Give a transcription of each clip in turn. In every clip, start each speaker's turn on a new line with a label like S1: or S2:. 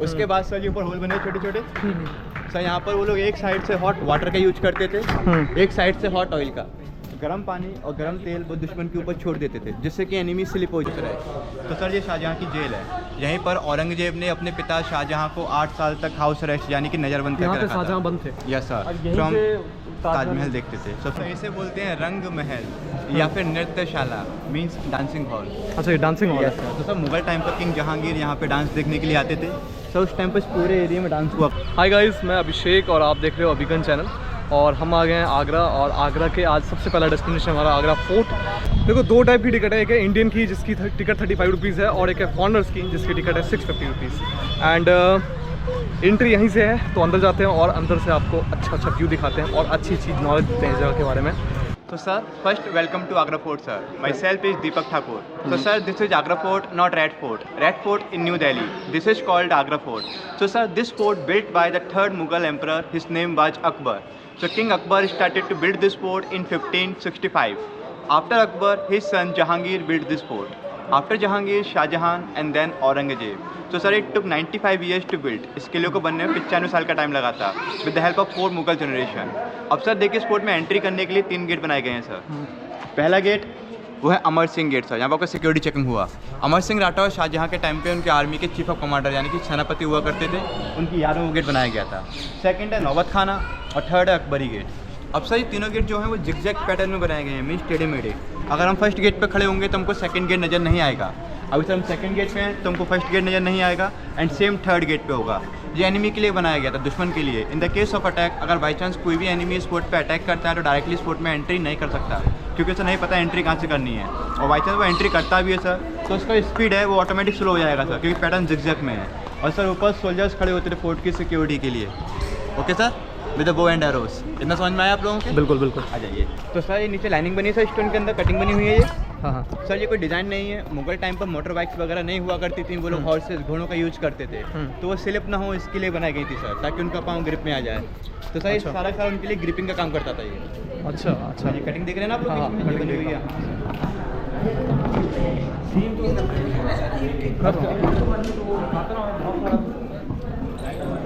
S1: उसके बाद सर ये ऊपर होल बने छोटे छोटे। सर यहाँ पर वो लोग एक साइड से हॉट वाटर का यूज करते थे, एक साइड से हॉट ऑयल का। गर्म पानी और गर्म तेल वो दुश्मन के ऊपर छोड़ देते थे जिससे कि एनिमी स्लिप हो जाता है। तो सर ये शाहजहाँ की जेल है, यहीं पर औरंगजेब ने अपने पिता शाहजहाँ को 8 साल तक हाउस अरेस्ट यानी कि नज़रबंद करके रखा था। शाहजहाँ बंद थे। यस सर, तो हम ताजमहल देखते थे। सबसे इसे बोलते हैं रंग महल या फिर नृत्यशाला, मीन्स डांसिंग हॉल। अच्छा, ये डांसिंग हॉल है। तो सर मुगल टाइम पर किंग जहांगीर यहाँ पे डांस देखने के लिए आते थे। सर उस टाइम पर पूरे एरिया में डांस हुआ।
S2: हाय गाइस, मैं अभिषेक और आप देख रहे हो अभिगन चैनल। और हम आ गए हैं आगरा, और आगरा के आज सबसे पहला डेस्टिनेशन हमारा आगरा फोर्ट। देखो, दो टाइप की टिकट है, एक है इंडियन की जिसकी टिकट 35 रुपीज़ है, और एक है फॉरनर्स की जिसकी टिकट है 650 रुपीज़। एंड एंट्री यहीं से है, तो अंदर जाते हैं और अंदर से आपको अच्छा व्यू दिखाते हैं और अच्छी चीज़ नॉलेज देते हैं जगह के बारे में।
S1: तो sir first welcome to Agra fort sir, myself is Deepak Thakur. So sir, this is Agra Fort, not Red Fort. Red Fort in New Delhi. This is called Agra Fort. So sir, this fort built by the 3rd Mughal emperor. His name was Akbar. So King Akbar started to build this fort in 1565. After Akbar, his son Jahangir built this fort. After Jahangir, Shah Jahan, and then Aurangzeb. So sir, it took 95 years to build. इस किले को बनने में 95 साल का time लगा था, with the help of 4 Mughal generation. अब सर देखिए, इस फोर्ट में एंट्री करने के लिए 3 गेट बनाए गए हैं सर। पहला गेट वो है अमर सिंह गेट सर, यहाँ पर आपका सिक्योरिटी चेकिंग हुआ। अमर सिंह राठौर शाहजहाँ के टाइम पे उनके आर्मी के चीफ ऑफ कमांडर यानी कि सेनापति हुआ करते थे, उनकी यादों में वो गेट बनाया गया था। सेकंड है नौबत खाना, और थर्ड है अकबरी गेट। अब सर ये तीनों गेट जो हैं वो जिगजैग पैटर्न में बनाए गए हैं, मीन्स टेढ़े मेढ़े। अगर हम फर्स्ट गेट पे खड़े होंगे तो हमको सेकंड गेट नज़र नहीं आएगा। अभी सर हम सेकंड गेट पे हैं तो हमको फर्स्ट गेट नज़र नहीं आएगा, एंड सेम थर्ड गेट पे होगा। ये एनिमी के लिए बनाया गया था, दुश्मन के लिए। In the case of attack, अगर बाई चांस कोई भी एनिमी इस फोर्ट पे अटैक करता है तो डायरेक्टली इस फोर्ट में एंट्री नहीं कर सकता, क्योंकि उसे नहीं पता एंट्री कहाँ से करनी है। और बाई चांस वो एंट्री करता भी है सर तो उसका स्पीड है वो ऑटोमेटिक स्लो हो जाएगा सर, क्योंकि पैटर्न जिगजैग में है। और सर ऊपर सोल्जर्स खड़े होते थे फोर्ट की सिक्योरिटी के लिए। Okay sir, with the bow and arrows. इतना समझ में आया आप लोगों को?
S2: बिल्कुल बिल्कुल,
S1: आ जाइए। तो सर ये नीचे लाइनिंग बनी है सर, स्टोन के अंदर कटिंग बनी हुई है ये।
S2: हाँ
S1: सर ये कोई डिज़ाइन नहीं है। मुगल टाइम पर मोटर बाइक्स वगैरह नहीं हुआ करती थी, वो लोग हॉर्सेस घोड़ों का यूज करते थे, तो वो स्लिप ना हो इसके लिए बनाई गई थी सर, ताकि उनका पाँव ग्रिप में आ जाए। तो सर ये सारा उनके लिए ग्रिपिंग का काम करता था ये।
S2: अच्छा,
S1: ये कटिंग देख रहे हैं ना आप लोग?
S2: हाँ,
S1: कटिंग बनी हुई है।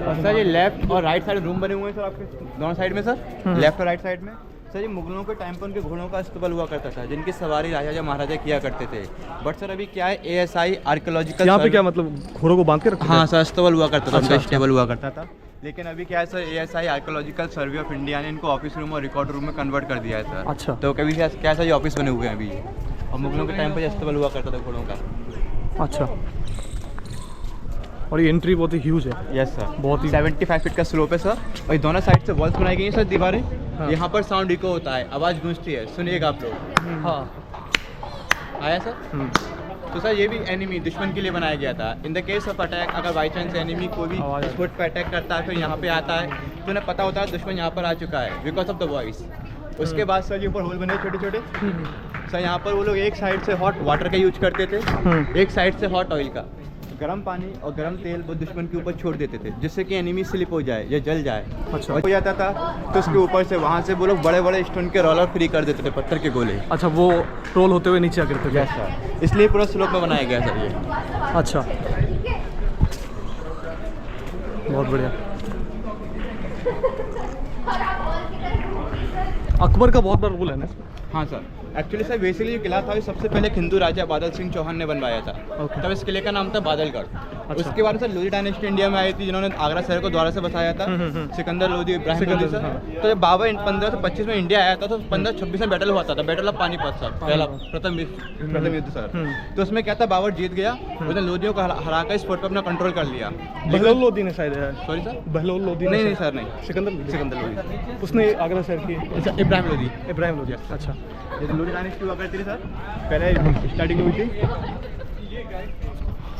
S1: और सर ये लेफ्ट और राइट साइड रूम बने हुए हैं सर आपके दोनों साइड में सर, लेफ्ट और राइट साइड में। सर ये मुगलों के टाइम पर उनके घोड़ों का अस्तबल हुआ करता था, जिनकी सवारी राजा महाराजा किया करते थे। बट सर अभी क्या है, ASI आर्कियोलॉजिकल
S2: यहाँ पे क्या मतलब घोड़ों को बांध के रखते?
S1: हाँ सर, अस्तबल हुआ करता था, उनका स्टेबल हुआ करता था। लेकिन अभी क्या है sir, ASI archaeological survey of India ने इनको ऑफिस रूम और रिकॉर्ड रूम में कन्वर्ट कर दिया है सर। अच्छा, तो कभी क्या सर ये ऑफिस बने हुए हैं अभी, और मुगलों के टाइम पर अस्तबल हुआ करता था घोड़ों का।
S2: अच्छा, और ये एंट्री बहुत ही ह्यूज है।
S1: यस सर,
S2: बहुत ही
S1: 75 फीट का स्लोप है सर, और दोनों साइड से वॉल्स बनाई गई हैं सर, दीवारें। हाँ। यहाँ पर साउंड इको होता है, आवाज़ गूंजती है, सुनिएगा आप लोग। हाँ, आया सर? तो सर ये भी एनिमी दुश्मन के लिए बनाया गया था। In the case of attack, अगर बाई चांस एनिमी कोई भी फुट पर अटैक करता है फिर यहाँ पे आता है तो उन्हें पता होता है दुश्मन यहाँ पर आ चुका है, बिकॉज ऑफ द वॉइस। उसके बाद सर ये ऊपर होल बने छोटे छोटे। सर यहाँ पर वो लोग एक साइड से हॉट वाटर का यूज करते थे, एक साइड से हॉट ऑयल का। गर्म पानी और गर्म तेल वो दुश्मन के ऊपर छोड़ देते थे, जिससे कि एनिमी स्लिप हो जाए या जल जाए। अच्छा, हो जाता था तो उसके ऊपर से वहाँ से वो लोग बड़े बड़े स्टोन के रोलर फ्री कर देते थे, पत्थर के गोले।
S2: अच्छा, वो रोल होते हुए नीचे आकर थे।
S1: यस सर, इसलिए पूरा स्लोप में बनाया गया सर ये।
S2: अच्छा, बहुत बढ़िया। अकबर का बहुत बड़ा रोल है ना?
S1: हाँ सर, एक्चुअली सर बेसिकली जो किला था ये सबसे पहले हिंदू राजा बादल सिंह चौहान ने बनवाया था। तब इस किले का नाम था बादलगढ़। अच्छा। उसके बाद सर लोधी डायनेस्टी इंडिया में आई थी, जिन्होंने आगरा शहर को दोबारा से बसाया था, सिकंदर लोधी, इब्राहिम लोधी सर। हाँ। तो जब बाबर 1525 में इंडिया आया था तो 1526 में बैटल हुआ था, बैटल ऑफ पानीपत सर, पहला प्रथम युद्ध सर। तो उसमें क्या था, बाबर जीत गया, उसने लोधियों को हराकर इस फोर्ट पर अपना कंट्रोल कर लिया।
S2: बहलोल लोधी ने शायद,
S1: सॉरी सर,
S2: बहलोल लोधी
S1: नहीं सर, नहीं,
S2: सिकंदर
S1: लोधी,
S2: उसने आगरा शहर की।
S1: इब्राहिम लोधी।
S2: अच्छा,
S1: जैसे लोधी डायनेस्टी हुआ करती थी सर, पहले स्टार्टिंग हुई थी,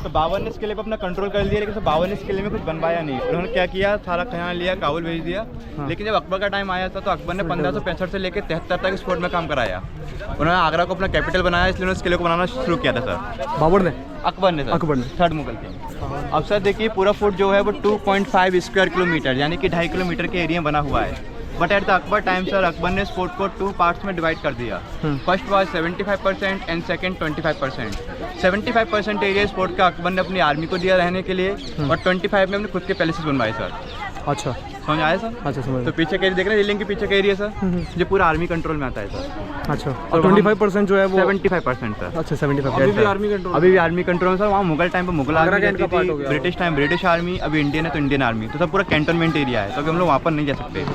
S1: तो बाबर ने इस किले पर अपना कंट्रोल कर लिया। लेकिन सर बाबर ने इस किले में कुछ बनवाया नहीं। उन्होंने क्या किया, सारा खजाना लिया, काबुल भेज दिया। हाँ। लेकिन जब अकबर का टाइम आया था तो अकबर ने 1565 से लेकर 73 तक इस फोर्ट में काम कराया। उन्होंने आगरा को अपना कैपिटल बनाया, इसलिए उन्होंने इस किले को बनाना शुरू किया था सर।
S2: बाबर ने?
S1: अकबर ने, थर्ड मुगल किंग। अब सर देखिए पूरा फोर्ट जो है वो 2.5 स्क्वायर किलोमीटर यानी कि 2.5 किलोमीटर के एरिया बना हुआ है। But at the Akbar time sir Akbar ने इस फोर्ट को 2 पार्ट्स में डिवाइड कर दिया. First was 75% and second 25%. 75% area इस फोर्ट का अकबर ने अपनी आर्मी को दिया रहने के लिए और 25 में अपने खुद के पैलेसेस बनवाए सर.
S2: अच्छा,
S1: समझ आया सर?
S2: अच्छा समझ.
S1: तो पीछे का देख रहे हैं रेलिंग के पीछे का एरिया सर, जो पूरा आर्मी कंट्रोल में आता है सर.
S2: अच्छा, और 25% जो है वो
S1: 75% सर.
S2: अच्छा 75.
S1: अभी भी आर्मी कंट्रोल, अभी भी आर्मी कंट्रोल में सर. वहाँ मुगल टाइम पे मुगल आर्मी रहती थी, ब्रिटिश टाइम ब्रिटिश आर्मी, अभी इंडियन है तो इंडियन आर्मी. तो सब पूरा कैंटोनमेंट एरिया है, तो अभी हम लोग वहाँ पर नहीं जा सकते.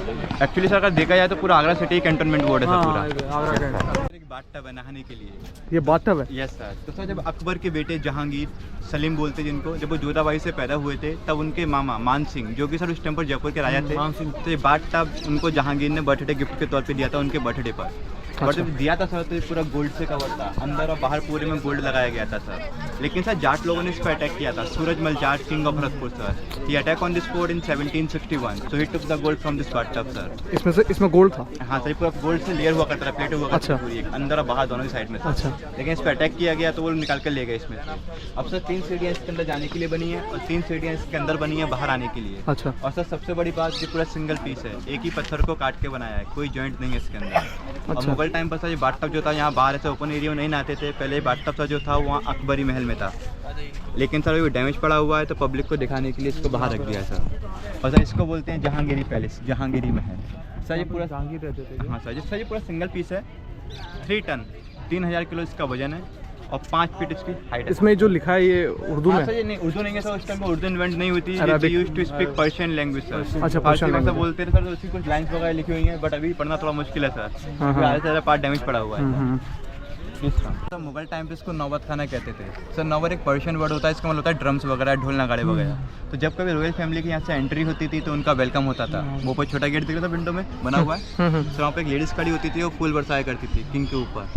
S1: एक्चुअली सर अगर देखा जाए तो पूरा आगरा सिटी कैंटोनमेंट बोर्ड है सर पूरा. एक बाथटब है नहाने के लिए.
S2: ये बाथटब है?
S1: Yes sir. तो सर जब अकबर के बेटे जहांगीर, सलीम बोलते जिनको, जब वो जोधाबाई से पैदा हुए थे तब उनके मामा मान सिंह जो कि सर उस टाइम पर जयपुर के राजा थे, तो ये बाथटब उनको जहांगीर ने बर्थडे गिफ्ट के तौर पे दिया था उनके बर्थडे पर. बट जब दिया था सर तो ये पूरा गोल्ड से कवर था, अंदर और बाहर पूरे में गोल्ड लगाया गया था सर. लेकिन सर जाट लोगों ने इस पर अटैक किया था. Surajmal Jat, king of Bharatpur sir, he attack on this fort in 1761. So he took the gold from this bathtub sir.
S2: इसमें गोल्ड था?
S1: हाँ सर, पूरा गोल्ड से लेयर हुआ करता था, प्लेट हुआ करता था पूरी, अंदर और बाहर दोनों की साइड में.
S2: अच्छा.
S1: लेकिन इस पर अटैक किया गया तो वो निकाल कर ले गए इसमें से. अब सर 3 सीढ़ियाँ इसके अंदर जाने के लिए बनी है और 3 सीढ़ियाँ इसके अंदर बनी है बाहर आने के लिए.
S2: अच्छा.
S1: और सर सबसे बड़ी बात, ये पूरा सिंगल पीस है, एक ही पत्थर को काट के बनाया है, कोई जॉइंट नहीं है इसके अंदर. और मुगल टाइम पर सर ये बाथटब जो था यहाँ बाहर ऐसे ओपन एरिया में नहीं नहाते थे. पहले बाथटब सा जो था वहाँ अकबरी महल में था, लेकिन सर ये डैमेज पड़ा हुआ है तो पब्लिक को दिखाने के लिए इसको बाहर रख दिया सर. और सर इसको बोलते हैं जहांगीरी पैलेस, जहांगीरी महल. सर ये पूरा
S2: जहांगीर रहते थे?
S1: हाँ सर ये पूरा सिंगल पीस है. 3 टन 3000 किलो इसका वजन है और 5 फीट इसकी हाइट है.
S2: इसमें जो लिखा है ये उर्दू में?
S1: सर ये नहीं, उर्दू नहीं है सर. उस टाइम में उर्दू इन्वेंट नहीं हुई थी. Used to speak Persian language sir.
S2: अच्छा,
S1: पर्शियन भाषा बोलते थे सर. तो उसकी कुछ लाइन्स वगैरह लिखी हुई हैं, बट अभी पढ़ना थोड़ा मुश्किल है सर, क्योंकि आधे से ज़्यादा पार्ट डैमेज पड़ा हुआ है. तो मुगल टाइम पे इसको नौबत खाना कहते थे सर. नौबत एक पर्शियन वर्ड होता है, इसका मतलब होता है ड्रम्स वगैरह, ढोल नगाड़े वगैरह. तो जब कभी रॉयल फैमिली की यहाँ से एंट्री होती थी तो उनका वेलकम होता था. वो पर छोटा गेट दिख रहा था विंडो में बना हुआ है, तो वहाँ पे एक लेडीज़ खड़ी होती थी, वो फूल बरसाया करती थी किंग के ऊपर.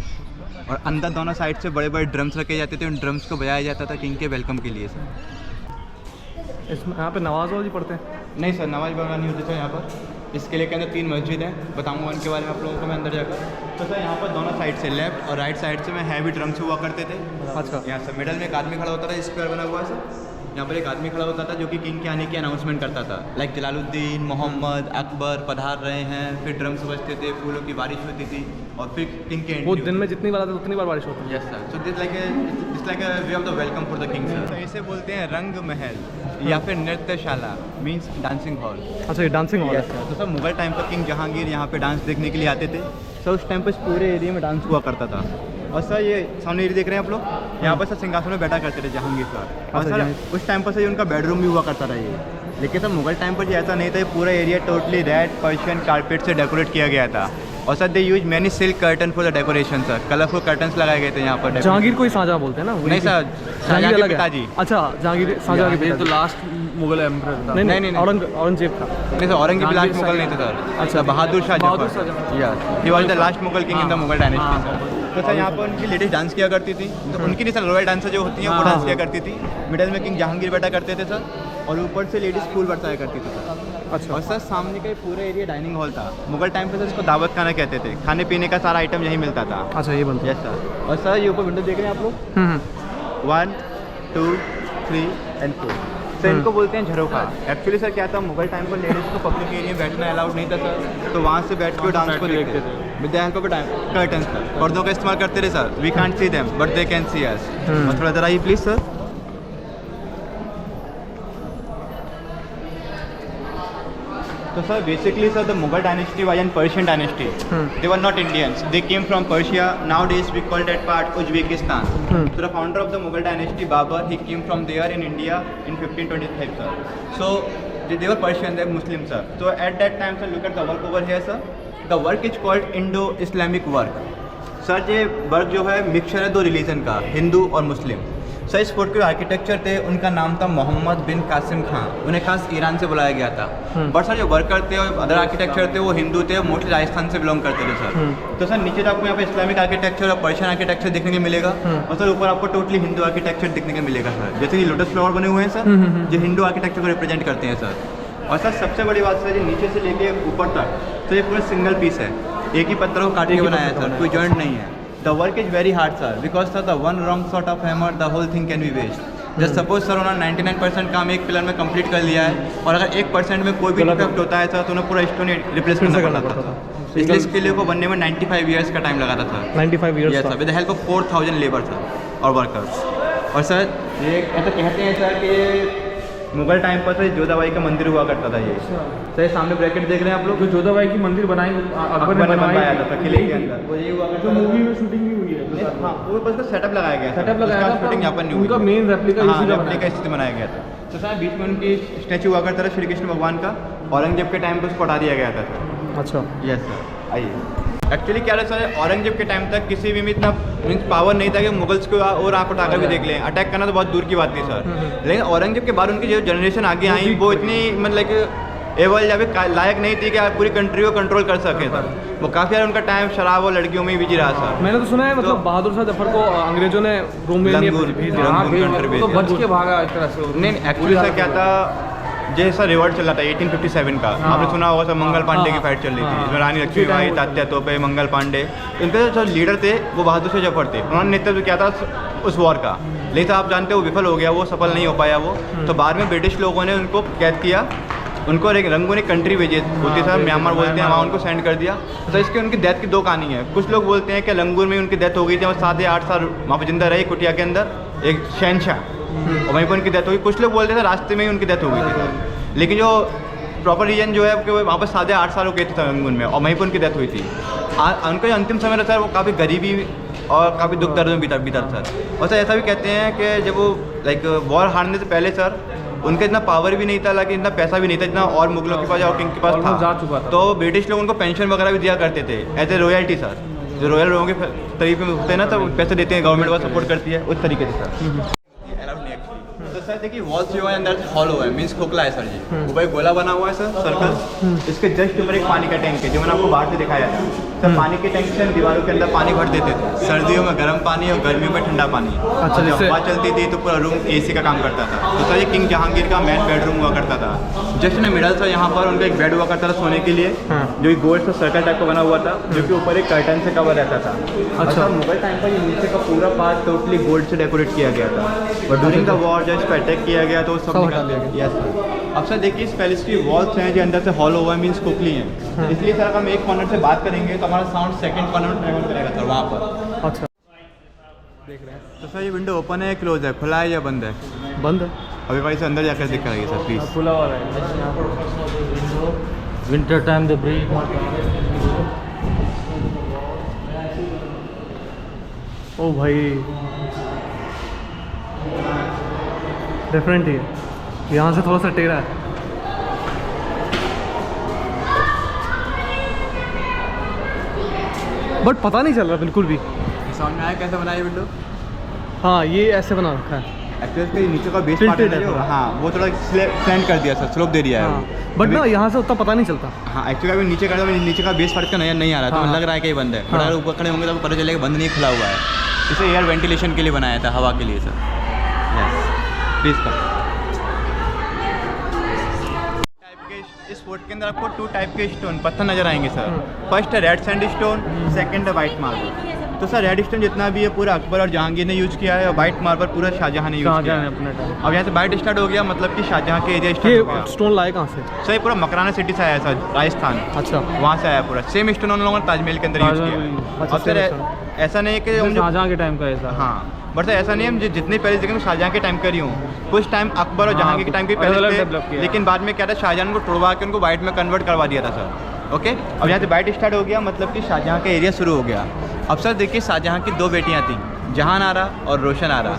S1: और अंदर दोनों साइड से बड़े बड़े ड्रम्स रखे जाते थे, उन ड्रम्स को बजाया जाता था किंग के वेलकम के लिए सर.
S2: इसमें यहाँ पे नमाज वमाज पढ़ते हैं?
S1: नहीं सर, नमाज वगैरह नहीं होती सर यहाँ पर. इसके लिए कहते 3 मस्जिद हैं, बताऊँगा उनके बारे में आप लोगों को मैं अंदर जाकर. तो सर यहाँ पर दोनों साइड से लेफ्ट और राइट साइड से में हैवी ड्रम्स हुआ करते थे.
S2: अच्छा.
S1: यहाँ से मिडल में एक आदमी खड़ा होता था, स्क्वायर बना हुआ है सर. यहाँ पर एक आदमी खड़ा होता था जो कि किंग के आने की अनाउंसमेंट करता था, लाइक जलालुद्दीन, मोहम्मद, अकबर पधार रहे हैं. फिर ड्रम्स बजते थे, फूलों की बारिश होती थी और फिर किंग के
S2: वो दिन में जितनी बार आते उतनी बार बारिश होती है?
S1: Yes sir. So this like a way of the welcome for the king sir. तो इसे बोलते हैं रंग महल या फिर नृत्यशाला, मीन्स डांसिंग हॉल.
S2: अच्छा, ये डांसिंग हॉल है.
S1: तो सर मुगल टाइम पर किंग जहांगीर यहाँ पे डांस देखने के लिए आते थे सर. उस टाइम पर इस पूरे एरिया में डांस हुआ करता था. और सर ये सामने एरिया देख रहे हैं आप लोग, यहाँ पर सर सिंहासन में बैठा करते थे जहांगीर सर. और सर उस टाइम पर सर उनका बेडरूम भी हुआ करता था ये. लेकिन सर मुगल टाइम पर ये ऐसा नहीं था. ये पूरा area totally red Persian carpet से डेकोरेट किया गया था. और sir they use many silk curtain for the decoration sir. Colourful curtains लगाए गए थे यहाँ पर.
S2: जहांगीर को ही शाहजहां बोलते हैं ना?
S1: नहीं सर, शाहजहां के पिताजी.
S2: अच्छा, जहांगीर शाहजहां के पिताजी.
S3: तो लास्ट मुगल एम्परर था.
S2: नहीं, औरंगजेब था.
S1: नहीं सर, औरंगजेब लास्ट मुगल नहीं थे सर. अच्छा, Bahadur Shah Zafar. Yes, he was the last Mughal king in the Mughal dynasty sir. तो सर यहाँ पर उनकी लेडीज डांस किया करती थी. तो उनकी नहीं सर, रॉयल डांसर जो होती हैं वो डांस किया करती थी. मिडल में किंग जहांगीर बैठा करते थे सर, और ऊपर से लेडीज फूल बरसाया करती थी सर.
S2: अच्छा.
S1: और सर सामने का पूरा एरिया डाइनिंग हॉल था. मुगल टाइम पे सर इसको दावत खाना कहते थे. खाने पीने का सारा आइटम यहीं मिलता था.
S2: अच्छा, ये बनता है.
S1: Yes sir. और सर ये ऊपर विंडो देख रहे हैं आप लोग, 1 2 3 एंड 4. सर इनको बोलते हैं झरोखा. एक्चुअली सर क्या था, मुगल टाइम पर लेडीज़ को पब्लिक एरिया में बैठना अलाउड नहीं था सर. तो वहाँ से बैठ के डांस को देखते थे with the help of curtains sir. पर्दों का इस्तेमाल करते थे सर. We can't see them but they can see us. और थोड़ा इधर आइए please sir. So sir, basically sir, the Mughal dynasty was an Persian dynasty. They were not Indians. They came from Persia. Nowadays we call that part Uzbekistan. So the founder of the Mughal dynasty, Babur, he came from there in India in 1525 sir. So they were Persian, they were Muslim sir. So at that time sir, look at the work over here sir. The work is called Indo-Islamic work. Sir ये work जो है mixture है 2 religion का, हिंदू और मुस्लिम. Sir इस fort के architecture थे, उनका नाम था मोहम्मद बिन कासिम खान. उन्हें खास ईरान से बुलाया गया था. बट सर जो वर्कर थे और अदर आर्किटेक्चर थे वो हिंदू थे, मोस्टली राजस्थान से बिलोंग करते थे सर. तो सर नीचे आपको यहाँ पे इस्लामिक आर्किटेक्चर और पर्शियन आर्किटेक्चर देखने को मिलेगा. और सर ऊपर आपको टोटली हिंदू आर्किटेक्चर देखने को मिलेगा सर. जैसे कि लोटस फ्लावर बने हुए हैं सर, जो हिंदू आर्किटेक्चर को रिप्रेजेंट करते हैं सर. और सर सबसे बड़ी बात सर, ये नीचे से लेके ऊपर तक तो ये पूरा सिंगल पीस है. एक ही पत्थर को काट के बनाया है सर, कोई जॉइंट नहीं है. The work is very hard sir, because sir the one wrong sort of hammer the whole thing can be waste. Just suppose sir उन्होंने 99% काम एक पिलर में कंप्लीट कर लिया है और अगर 1% में कोई भी डिफेक्ट होता है सर तो उन्हें पूरा स्टोन रिप्लेस करना पड़ता था। इसलिए इसके लिए को बनने में 95 ईयर्स का टाइम लगा था sir.
S2: 95 years
S1: yes sir, with the help of 4000 labour sir और वर्कर्स। और सर ये ऐसा कहते हैं सर कि मुगल टाइम पर सर जोधाबाई का मंदिर हुआ करता था ये। सर ये सामने ब्रैकेट देख रहे हैं आप लोग,
S3: जो जोधाबाई की मंदिर बनाई अकबर ने
S1: बनवाया
S3: बनवाया
S1: था किले के अंदर, वो यही हुआ करता था।
S3: मूवी में शूटिंग भी हुई है।
S1: हाँ, वो बस का सेटअप लगाया गया,
S3: सेटअप लगाया था,
S1: शूटिंग यहाँ पर नहीं हुई।
S3: उनका मेन रेप्लिका
S1: हाँ,
S3: इसी का
S1: रेप्लिका इसी से बनाया गया था। तो सर बीच में उनकी स्टैचू हुआ करता था श्री कृष्ण भगवान का, औरंगजेब के टाइम पर उसको हटा दिया गया था सर।
S2: अच्छा,
S1: यस सर, आइए। एक्चुअली क्या है सर, औरंगजेब के टाइम तक किसी भी में इतना मीन्स पावर नहीं था कि मुगल्स को और आँख उठाकर भी देख लें। अटैक करना तो बहुत दूर की बात थी सर। लेकिन औरंगजेब के बाद उनकी जो जनरेशन आगे आई वो इतनी मतलब एवल या फिर लायक नहीं थी कि आप पूरी कंट्री को कंट्रोल कर सके सर। वो काफ़ी यार उनका टाइम शराब और लड़कियों में ही बिजी रहा सर।
S2: मैंने तो सुना है मतलब बहादुर शाह जफर को अंग्रेजों ने रूम में भेज दिया।
S3: तो बच के भागा एक तरह से।
S1: नहीं, एक्चुअली सर क्या था, जैसा रिवॉल्ट चल रहा था 1857 का, आपने सुना होगा सर, मंगल पांडे की फाइट चल रही थी, इसमें रानी लक्ष्मीबाई, तात्या तोपे, मंगल पांडे, इनके जो लीडर थे वो बहादुर शाह जफर थे। उन्होंने नेतृत्व किया था उस वॉर का, लेकिन आप जानते हो वो विफल हो गया, वो सफल नहीं हो पाया वो। तो बाद में ब्रिटिश लोगों ने उनको कैद किया, उनको रंगों ने कंट्री भेजी होती सर, म्यांमार बोलते हैं, वहाँ उनको सेंड कर दिया। तो इसके उनकी डेथ की दो कहानी है। कुछ लोग बोलते हैं कि लंगूर में उनकी डेथ हो गई थी और 7 या 8 साल वहाँ पर जिंदा रही कुटिया के अंदर, एक शहनशाह, और वहीं पर उनकी डेथ हो गई। कुछ लोग बोलते थे रास्ते में ही उनकी डेथ हो गई थी, लेकिन जो प्रॉपर रीजन जो है कि वहाँ पर 7 या 8 साल हो गए थे रंगून में, और वहीं पर उनकी डेथ हुई थी। उनका जो अंतिम समय था वो काफ़ी गरीबी और काफ़ी दुख दर्द में बीता सर। और सर ऐसा भी कहते हैं कि जब वो लाइक वॉर हारने से पहले सर उनका इतना पावर भी नहीं था, लेकिन इतना पैसा भी नहीं था जितना और मुगलों के पास और किंग के पास था।
S3: जा चुका था।
S1: तो ब्रिटिश लोग उनको पेंशन वगैरह भी दिया करते थे एज ए रॉयल्टी सर। जो रॉयल लोगों के तरीके में होते हैं ना, तो पैसे देते हैं, गवर्नमेंट को सपोर्ट करती है उस तरीके से सर। तो सर देखिए वॉल्स जो है अंदर से हॉलो है, मीन्स खोखला है सर जी। ऊपर एक गोला बना हुआ है सर, सर्कल। इसके जस्ट ऊपर एक पानी का टैंक है जो मैंने आपको बाहर से दिखाया था सर। पानी के टैंक से दीवारों के अंदर पानी भर देते थे, सर्दियों में गर्म पानी और गर्मियों में ठंडा पानी।
S2: अच्छा,
S1: जब हवा चलती थी तो पूरा रूम एसी का काम करता था। तो सर ये किंग जहांगीर का मेन बेडरूम हुआ करता था। जस्ट ने मिडल सर यहाँ पर उनका एक बेड हुआ करता था सोने के लिए, जो एक गोल सा सर्कल टाइप का बना हुआ था, जो कि ऊपर एक कर्टन से कवर रहता था। अच्छा, मुगल टाइम पर ये नीचे का पूरा पार्ट टोटली गोल्ड से डेकोरेट किया गया था, और ड्यूरिंग द वॉर जब इस पर अटैक किया गया तो सब निकाल दिया गया। यस, अब सर देखिए इस पैलेस की वॉल्स हैं जो अंदर से हॉलो हुआ मीन्स खोखली हैं। इसलिए सर अगर हम एक कॉर्नर से बात करेंगे तो हमारा साउंड सेकंड कॉर्नर में ट्रैवल करेगा सर वहाँ पर।
S2: अच्छा, देख रहे हैं
S1: तो सर ये विंडो ओपन है, क्लोज है, खुला है या बंद है?
S2: बंद है।
S1: अभी भाई से अंदर जाकर दिख रही है सर प्लीज़।
S3: खुला वाला है। Winter time the break.
S2: ओ भाई डिफरेंट ही है, यहाँ से थोड़ा सा टेढ़ा है। बट पता नहीं चल रहा बिल्कुल भी।
S1: समझ में आया कैसे बनाया विंडो?
S2: हाँ, ये ऐसे बना रखा है।
S1: एक्चुअली इसके नीचे का बेस पार्ट है ना जो, हाँ वो थोड़ा स्लैंट कर दिया सर, स्लोप दे दिया है।
S2: हाँ, बट ना यहाँ से उतना पता नहीं चलता।
S1: हाँ एक्चुअली अभी नीचे का नीचे का बेस पार्ट का नया नहीं आ रहा, तो
S2: हाँ,
S1: लग रहा है कि ये बंद है।
S2: हाँ,
S1: अगर ऊपर खड़े होंगे तो पता चलेगा बंद नहीं, खुला हुआ है। इसे एयर वेंटिलेशन के लिए बनाया था, हवा के लिए सर। यस प्लीज कर। इस फोर्ट के अंदर आपको 2 टाइप के स्टोन पत्थर नजर आएंगे सर। फर्स्ट है रेड सैंडस्टोन, सेकंड है वाइट मार्बल। तो सर रेड स्टोन जितना भी है पूरा अकबर और जहांगीर ने यूज़ किया है, और वाइट मार्बल पूरा शाहजहां ने यूज़ किया है
S3: अपने टाइम।
S1: अब यहाँ से वाइट स्टार्ट हो गया, मतलब कि शाहजहां के एरिया स्टार्ट हो गया।
S2: ये स्टोन लाए कहाँ से?
S1: सर ये पूरा मकराना सिटी से आया सर, राजस्थान।
S2: अच्छा,
S1: वहाँ से आया पूरा सेम स्टोन उन लोगों ने ताजमहल के अंदर यूज़ किया।
S2: अच्छा,
S1: और सर ऐसा नहीं है कि हम
S3: शाहजहां के टाइम का ऐसा।
S1: हाँ, बट सर ऐसा नहीं है, हम जितने पैलेस देखें शाहजहां के टाइम का रही हूँ। कुछ टाइम अकबर और जहांगीर के टाइम के पैलेस थे, लेकिन बाद में क्या था, शाहजहां को तोड़वा के उनको वाइट में कन्वर्ट करवा दिया था सर। ओके, अब यहाँ से वाइट स्टार्ट हो गया, मतलब कि शाहजहां का एरिया शुरू हो गया। अब सर देखिए शाहजहां की 2 बेटियाँ थी, जहान आरा और रोशन आरा।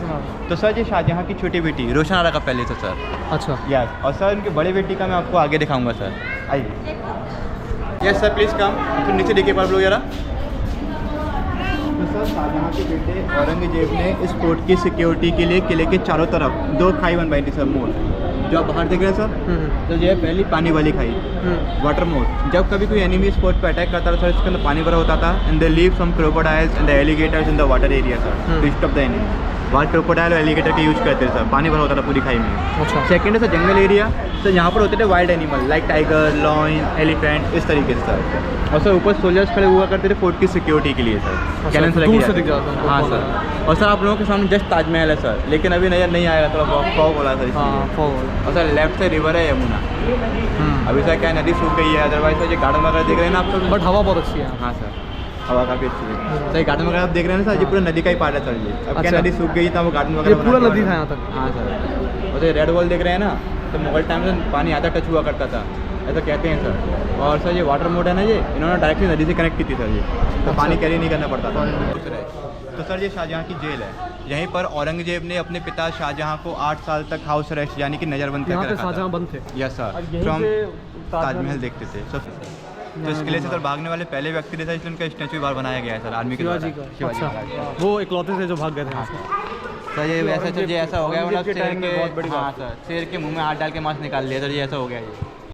S1: तो सर ये शाहजहां की छोटी बेटी रोशन आरा का पैलेस है सर।
S2: अच्छा,
S1: यस, और सर उनकी बड़ी बेटी का मैं आपको आगे दिखाऊंगा सर, आइए। यस सर प्लीज़ कम, तो नीचे देखिए पर लोग जरा। तो सर शाहजहां के बेटे औरंगजेब ने इस फोर्ट की सिक्योरिटी के लिए किले के चारों तरफ 2 खाई बनवाई थी सर, मोड जो आप बाहर देख रहे हैं सर। तो ये है पहली पानी वाली खाई, वाटर मोड। जब कभी कोई एनिमी इस फोर्ट पर अटैक करता था सर, इसके अंदर पानी भरा होता था, and they leave some crocodiles and the alligators in the water area sir to stop the enemy. वहाँ क्रोकोडाइल और एलिगेटर के यूज़ करते थे सर, पानी भरा होता था पूरी खाई में।
S2: अच्छा।
S1: सेकेंड है सर जंगल एरिया, तो यहाँ पर होते थे wild animal like tiger, lion, elephant, इस तरीके से सर। और सर ऊपर सोल्जर्स खड़े हुआ करते थे फोर्ट की सिक्योरिटी के लिए सर, कैनन से
S2: दूर
S1: लगे
S2: से दिख
S1: जाते
S2: जाता
S1: थे।
S2: है।
S1: हाँ सर। और सर आप लोगों के सामने जस्ट ताजमहल है सर, लेकिन अभी नजर नहीं आएगा, थोड़ा फॉग वाला सर
S2: हाँ
S1: इसलिए।
S2: फॉल।
S1: और सर लेफ्ट से रिवर है यमुना। अभी सर क्या नदी सूख गई है, अदरवाइज सर ये गार्डन वगैरह देख रहे हैं ना आप सब।
S2: बट हवा बहुत अच्छी है।
S1: हाँ सर, हवा काफ़ी अच्छी है सर। ये गार्डन वगैरह आप देख रहे हैं ना सर, ये पूरा नदी का ही पार्ट है सर। ये अब क्या
S2: अच्छा।
S1: नदी सूख गई था, वो गार्डन
S2: ये
S1: वगैरह
S2: पूरा
S1: बना के
S2: नदी था
S1: बना-
S2: यहाँ तक।
S1: हाँ सर। और ये रेड वॉल देख रहे हैं ना, तो मुगल टाइम में पानी आधा टच हुआ करता था, ऐसा कहते हैं सर। और सर ये वाटर मोड है ना, ये इन्होंने डायरेक्टली नदी से कनेक्ट की थी सर, ये तो पानी कैरी नहीं करना पड़ता था। तो सर ये शाहजहाँ की जेल है, यहीं पर औरंगजेब ने अपने पिता शाहजहाँ को 8 साल तक हाउस अरेस्ट यानी कि नज़रबंद
S2: यहाँ
S1: करके
S2: पे
S1: रखा
S2: शाहजहाँ
S1: था।
S2: बंद थे।
S1: यस
S2: और
S1: सर,
S2: यहीं
S1: फ्रॉम
S2: से
S1: ताजमहल देखते थे सर। तो इस किले से सर भागने वाले पहले व्यक्ति थे सर, इसलिए उनका स्टैचू बाहर बनाया गया है सर आर्मी के
S2: शिवाजी
S1: द्वारा।
S2: का।
S1: शिवाजी
S2: अच्छा,
S1: का।
S2: वो इकलौते थे जो भाग गए थे यहाँ से।
S1: सर ये वैसा सर, ये ऐसा हो गया,
S2: औरंगजेब
S1: मतलब
S2: के
S1: शेर
S2: टाइम में
S1: के,
S2: बहुत बड़ी
S1: हाँ
S2: बात
S1: सर, शेर के मुंह में हाथ डाल के मांस निकाल लिया सर, ये ऐसा हो गया ये।